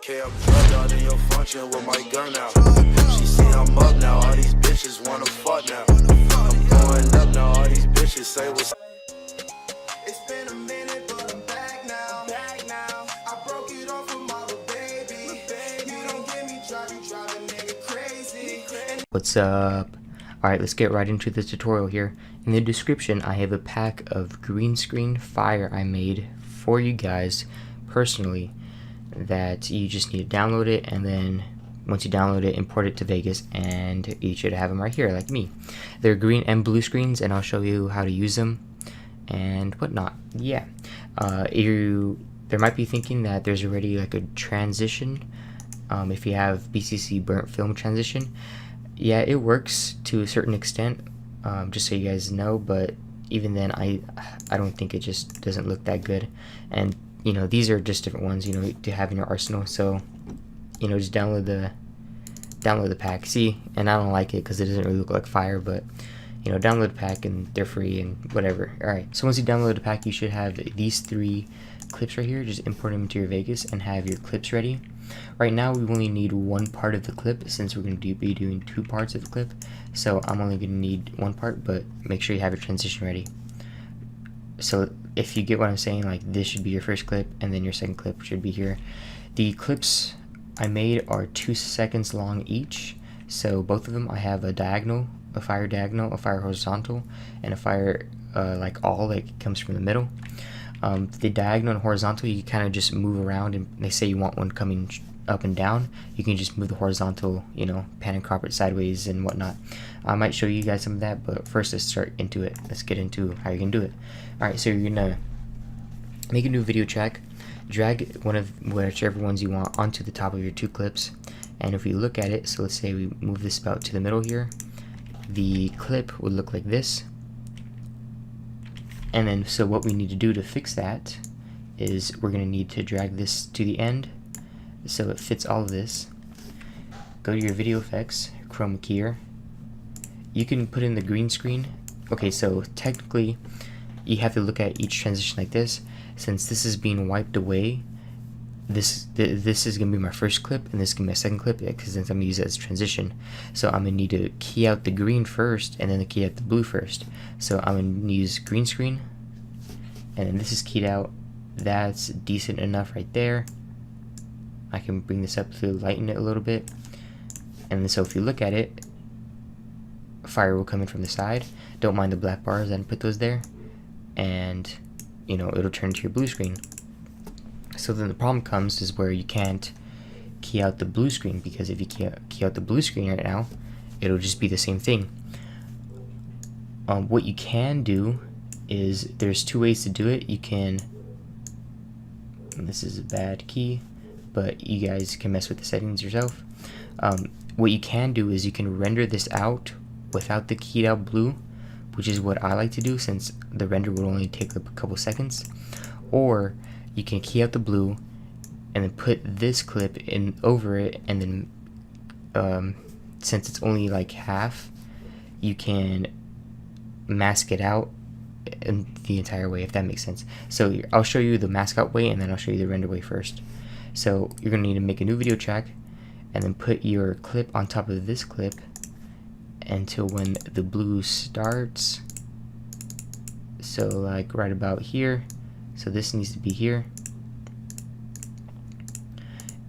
Okay, I'm drugged out in your function with my gun out. She see I'm up now, all these bitches wanna fuck now. I'm going up now, all these bitches say what's up. It's been a minute, but I'm back now. I broke it off with my little baby. You don't get me, drive a nigga crazy. What's up? Alright, let's get right into this tutorial here. In the description, I have a pack of green screen fire I made for you guys personally that you just need to download it, and then once you download it, import it to Vegas, and you should have them right here like me. They're green and blue screens, and I'll show you how to use them and whatnot. Yeah, there might be thinking that there's already like a transition if you have BCC burnt film transition. Yeah, it works to a certain extent, just so you guys know, but even then I don't think it just doesn't look that good. And you know, these are just different ones, you know, to have in your arsenal. So you know, just download the pack. See, and I don't like it because it doesn't really look like fire, but you know, download the pack and they're free and whatever. Alright, so once you download the pack, you should have these 3 clips right here. Just import them into your Vegas and have your clips ready. Right now we only need one part of the clip since we're going to be doing 2 parts of the clip, so I'm only going to need one part, but make sure you have your transition ready. So if you get what I'm saying, like this should be your first clip and then your second clip should be here. The clips I made are 2 seconds long each, so both of them I have a diagonal, a fire diagonal, a fire horizontal, and a fire like all that comes from the middle. The diagonal and horizontal, you kind of just move around, and they say you want one coming up and down, you can just move the horizontal, you know, pan and crop it sideways and whatnot. I might show you guys some of that, but first let's start into it. Let's get into how you can do it. Alright, so you're gonna make a new video track, drag one of whichever ones you want onto the top of your 2 clips, and if we look at it, so let's say we move this about to the middle here, the clip would look like this. And then, so what we need to do to fix that is we're going to need to drag this to the end so it fits all of this. Go to your video effects, chroma keyer. You can put in the green screen. Okay, so technically you have to look at each transition like this. Since this is being wiped away, this is going to be my first clip, and this is going to be my second clip, because since I'm going to use it as a transition. So I'm going to need to key out the green first, and then the key out the blue first. So I'm going to use green screen, and then this is keyed out. That's decent enough right there. I can bring this up to lighten it a little bit. And then, so if you look at it, fire will come in from the side. Don't mind the black bars, I put those there. And, you know, it'll turn to your blue screen. So then the problem comes is where you can't key out the blue screen, because if you key out the blue screen right now, it'll just be the same thing. What you can do is, there's 2 ways to do it. You can, and this is a bad key, but you guys can mess with the settings yourself. What you can do is you can render this out without the keyed out blue, which is what I like to do since the render will only take a couple seconds. Or you can key out the blue and then put this clip in over it, and then since it's only like half, you can mask it out in the entire way, if that makes sense. So I'll show you the mask out way, and then I'll show you the render way first. So you're gonna need to make a new video track and then put your clip on top of this clip until when the blue starts. So like right about here. So this needs to be here.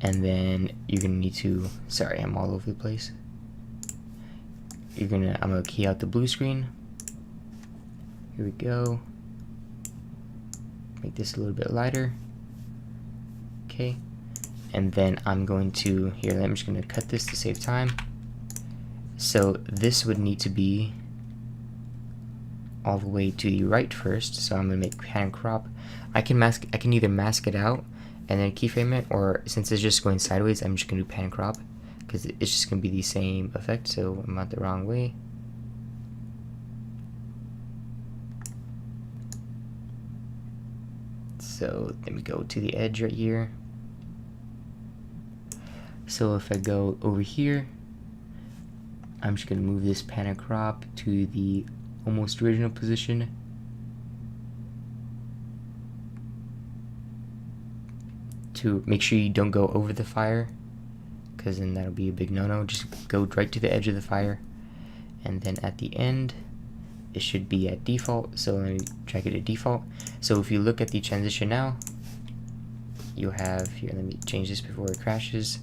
And then you're gonna need to, sorry, I'm all over the place. I'm gonna key out the blue screen. Here we go. Make this a little bit lighter. Okay. And then I'm going to, here, I'm just gonna cut this to save time. So this would need to be all the way to the right first. So I'm gonna make pan crop. I can either mask it out and then keyframe it, or since it's just going sideways, I'm just gonna do pan crop because it's just gonna be the same effect. So I'm not the wrong way. So let me go to the edge right here. So if I go over here, I'm just gonna move this pan and crop to the almost original position. to make sure you don't go over the fire, because then that'll be a big no-no. Just go right to the edge of the fire, and then at the end it should be at default. So let me drag it to default. So if you look at the transition now, you'll have here, let me change this before it crashes.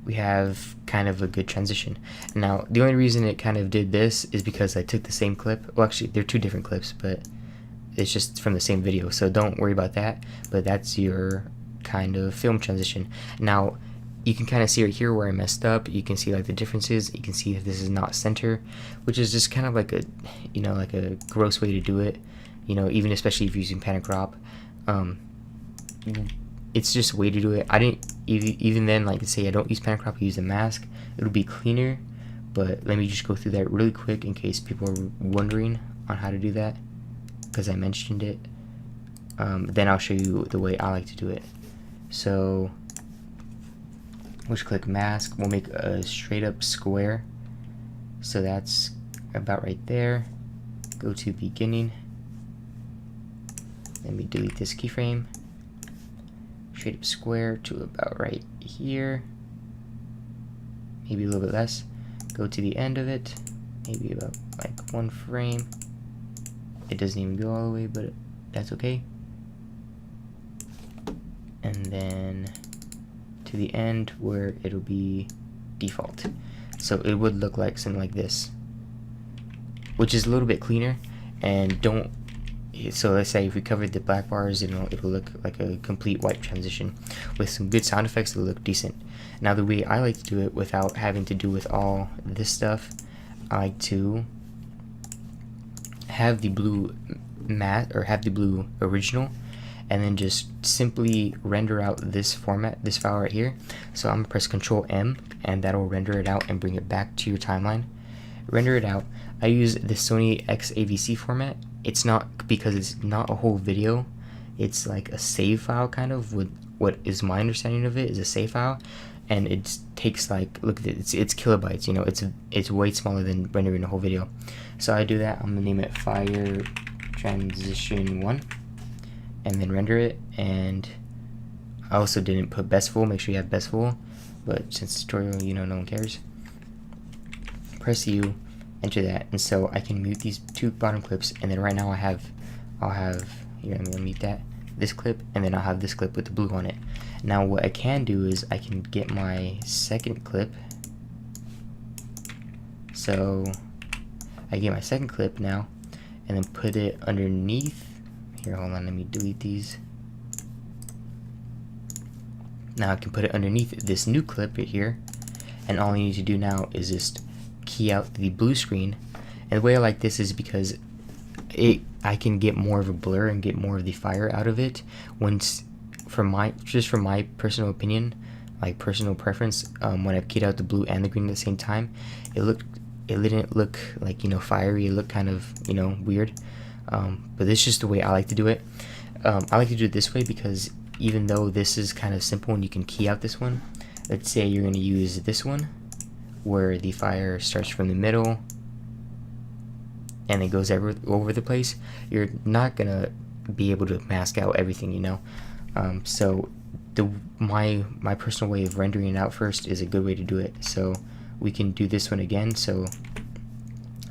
We have kind of a good transition. Now the only reason it kind of did this is because I took the same clip. Well, actually they're two different clips, but it's just from the same video, so don't worry about that. But that's your kind of film transition. Now you can kind of see right here where I messed up. You can see like the differences. You can see that this is not center, which is just kind of like a, you know, like a gross way to do it, you know, even especially if you're using pan and crop. It's just a way to do it. I didn't even then, like, say I don't use pan and crop, I use a mask, it'll be cleaner. But let me just go through that really quick in case people are wondering on how to do that, because I mentioned it. Then I'll show you the way I like to do it. So we'll just click mask. We'll make a straight up square. So that's about right there. Go to beginning. Let me delete this keyframe. Straight up square to about right here. Maybe a little bit less. Go to the end of it. Maybe about like 1 frame. It doesn't even go all the way, but that's okay. And then to the end where it'll be default. So it would look like something like this, which is a little bit cleaner. And don't, so let's say if we covered the black bars, it'll look like a complete white transition. With some good sound effects, it'll look decent. Now the way I like to do it without having to do with all this stuff, I like to have the blue matte, or have the blue original, and then just simply render out this format, this file right here. So I'm gonna press Control M, and that'll render it out and bring it back to your timeline. Render it out. I use the Sony XAVC format. It's not, because it's not a whole video, it's like a save file kind of. With what is my understanding of it is a save file, and it takes like, look at it, it's kilobytes, you know, it's way smaller than rendering a whole video. So I do that. I'm gonna name it Fire Transition 1, and then render it. And I also didn't put best full. Make sure you have best full, but since tutorial, you know, no one cares. Press U, enter that, and so I can mute these 2 bottom clips. And then right now I'll have here, I'm gonna mute that, this clip, and then I'll have this clip with the blue on it. Now what I can do is I can get my second clip. So I get my second clip now, and then put it underneath. Here, hold on, let me delete these. Now I can put it underneath this new clip right here, and all I need to do now is just key out the blue screen. And the way I like this is because I can get more of a blur and get more of the fire out of it. Once, from my personal opinion, like personal preference, when I keyed out the blue and the green at the same time, it didn't look like, you know, fiery. It looked kind of, you know, weird. But this is just the way I like to do it. I like to do it this way because even though this is kind of simple and you can key out this one, let's say you're going to use this one where the fire starts from the middle and it goes over the place, you're not going to be able to mask out everything, you know. So my personal way of rendering it out first is a good way to do it. So we can do this one again. So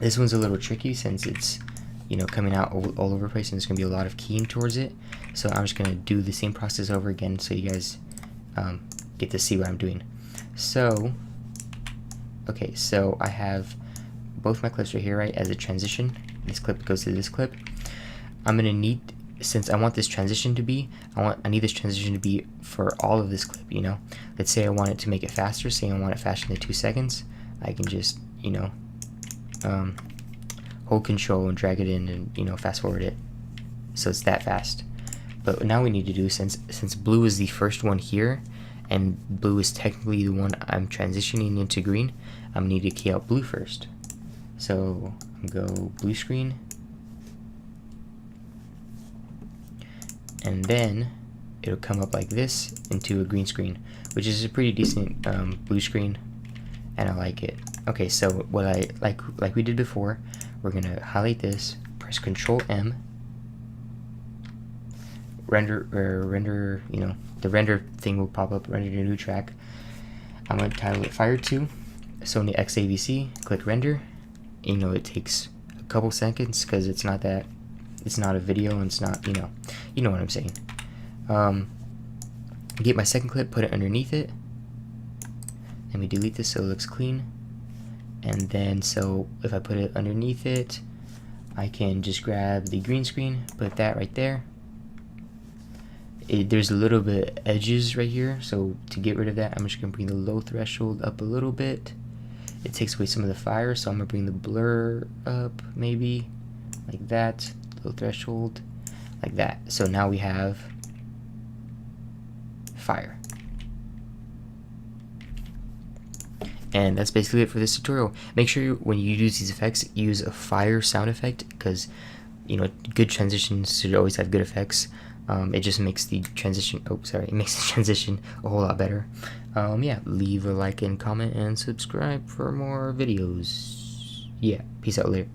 this one's a little tricky since it's, you know, coming out all over the place, and there's gonna be a lot of keying towards it. So I'm just gonna do the same process over again so you guys get to see what I'm doing. So okay, so I have both my clips right here, right, as a transition. This clip goes to this clip. I'm gonna need, since I want this transition to be, I need this transition to be for all of this clip, you know. Let's say I want it to make it faster, say I want it faster than 2 seconds. I can just, you know, hold control and drag it in and, you know, fast forward it so it's that fast. But now we need to do, since blue is the first one here and blue is technically the one I'm transitioning into green, I'm gonna need to key out blue first. So I'm gonna go blue screen, and then it'll come up like this into a green screen, which is a pretty decent blue screen, and I like it. Okay, so what I like we did before, we're gonna highlight this, press Control M, render, you know, the render thing will pop up, render a new track. I'm going to title it Fire 2, Sony XAVC, click render. You know, it takes a couple seconds because it's not a video, and it's not, you know what I'm saying. Get my second clip, put it underneath it. Let me delete this so it looks clean. And then, so if I put it underneath it, I can just grab the green screen, put that right there. There's a little bit of edges right here, so to get rid of that, I'm just gonna bring the low threshold up a little bit. It takes away some of the fire, so I'm gonna bring the blur up, maybe like that. Low threshold, like that. So now we have fire. And that's basically it for this tutorial. Make sure when you use these effects, use a fire sound effect, because, you know, good transitions should always have good effects. It just makes the transition, it makes the transition a whole lot better. Yeah, leave a like and comment and subscribe for more videos. Yeah, peace out later.